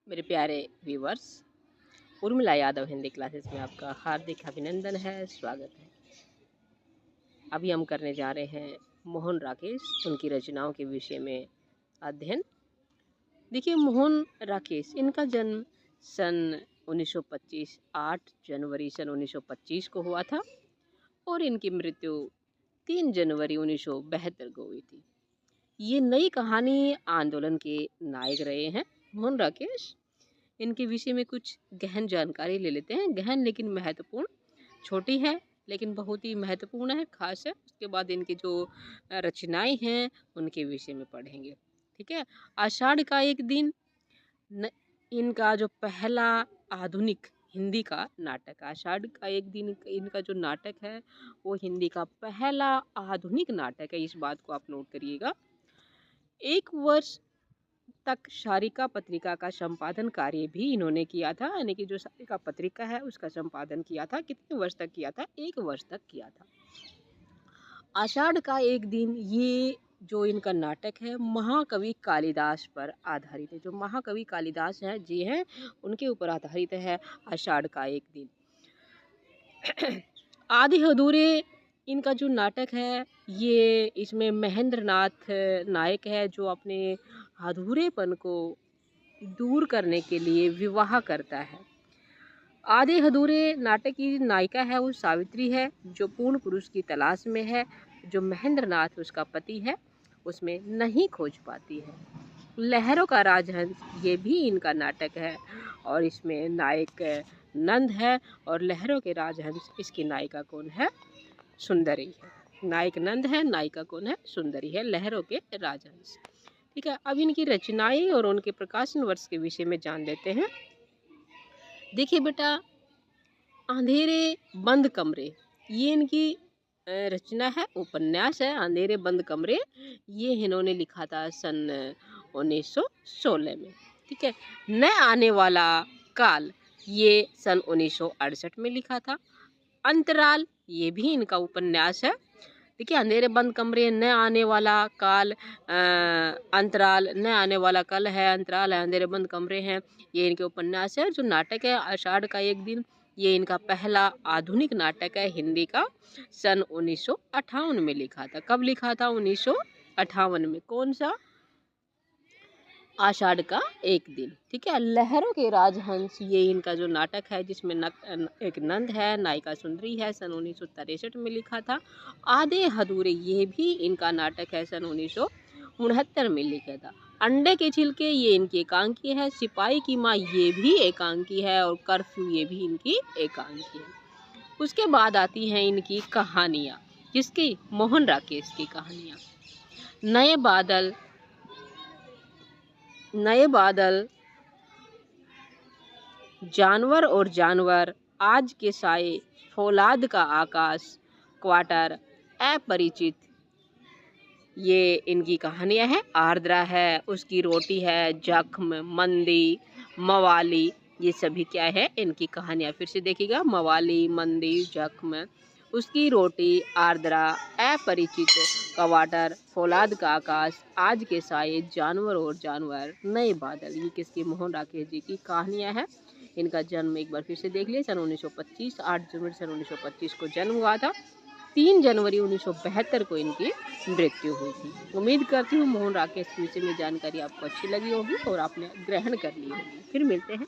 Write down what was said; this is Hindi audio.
मेरे प्यारे व्यूवर्स, उर्मिला यादव हिंदी क्लासेस में आपका हार्दिक अभिनंदन है, स्वागत है। अभी हम करने जा रहे हैं मोहन राकेश, उनकी रचनाओं के विषय में अध्ययन। देखिए, मोहन राकेश, इनका जन्म सन 1925 8 जनवरी सन 1925 को हुआ था और इनकी मृत्यु 3 जनवरी 1972 को हुई थी। ये नई कहानी आंदोलन के नायक रहे हैं मोहन राकेश। इनके विषय में कुछ गहन जानकारी ले लेते हैं, गहन लेकिन महत्वपूर्ण, छोटी है लेकिन बहुत ही महत्वपूर्ण है, खास है। उसके बाद इनकी जो रचनाएं हैं उनके विषय में पढ़ेंगे, ठीक है। आषाढ़ का एक दिन इनका जो पहला आधुनिक हिंदी का नाटक, आषाढ़ का एक दिन इनका जो नाटक है वो हिंदी का पहला आधुनिक नाटक है। इस बात को आप नोट करिएगा। 1 वर्ष तक शारिका पत्रिका का संपादन कार्य भी इन्होंने किया था, यानी कि जो शारिका पत्रिका है उसका संपादन किया था। कितने वर्ष तक किया था? 1 वर्ष तक किया था। आषाढ़ का एक दिन, ये जो इनका नाटक है महाकवि कालिदास पर आधारित है। जो महाकवि कालिदास हैं जी हैं, उनके ऊपर आधारित है आषाढ़ का एक दिन। आधे अधूरे इनका जो नाटक है, ये इसमें महेंद्र नाथ नायक है, जो अपने अधूरेपन को दूर करने के लिए विवाह करता है। आधे अधूरे नाटक की नायिका है वो सावित्री है, जो पूर्ण पुरुष की तलाश में है। जो महेंद्र नाथ उसका पति है, उसमें नहीं खोज पाती है। लहरों का राजहंस, ये भी इनका नाटक है और इसमें नायक नंद है और लहरों के राजहंस, इसकी नायिका कौन है? सुंदरी है। नायक नंद है, नायिका कौन है? सुंदरी है, लहरों के राजहंस, ठीक है। अब इनकी रचनाएं और उनके प्रकाशन वर्ष के विषय में जान लेते हैं। देखिए बेटा, अंधेरे बंद कमरे, ये इनकी रचना है, उपन्यास है। अंधेरे बंद कमरे ये इन्होंने लिखा था सन 1916 में, ठीक है। न आने वाला काल, ये सन 1968 में लिखा था। अंतराल, ये भी इनका उपन्यास है। देखिए, अंधेरे बंद कमरे, न आने वाला काल, अंतराल, न आने वाला कल है, अंतराल है, अंधेरे बंद कमरे हैं, ये इनके उपन्यास है। जो नाटक है आषाढ़ का एक दिन, ये इनका पहला आधुनिक नाटक है हिंदी का। सन 1958 में लिखा था। कब लिखा था? 1958 में। कौन सा? आषाढ़ का एक दिन, ठीक है। लहरों के राजहंस, ये इनका जो नाटक है जिसमें एक नंद है, नायिका सुंदरी है, सन 1963 में लिखा था। आधे अधूरे, ये भी इनका नाटक है, सन 1969 में लिखा था। अंडे के छिलके, ये इनकी एकांकी है। सिपाही की माँ, ये भी एकांकी है और कर्फ्यू, ये भी इनकी एकांकी है। उसके बाद आती हैं इनकी कहानियाँ, किसकी? मोहन राकेश की कहानियाँ। नए बादल, नए बादल, जानवर और जानवर, आज के साए, फौलाद का आकाश, क्वार्टर, अपरिचित, ये इनकी कहानियां हैं। आर्द्रा है, उसकी रोटी है, जख्म, मंदी, मवाली, ये सभी क्या है? इनकी कहानियां। फिर से देखिएगा, मवाली, मंदी, जख्म, उसकी रोटी, आर्द्रा, अपरिचित, क्वार्टर, फौलाद का आकाश, आज के साए, जानवर और जानवर, नए बादल, ये किसकी? मोहन राकेश जी की कहानियां हैं। इनका जन्म एक बार फिर से देख लिए, सन 1925, 8 जनवरी सन 1925 को जन्म हुआ था। 3 जनवरी 1972 को इनकी मृत्यु हुई थी। उम्मीद करती हूँ मोहन राकेश के विषय में जानकारी आपको अच्छी लगी होगी और आपने ग्रहण कर ली होगी। फिर मिलते हैं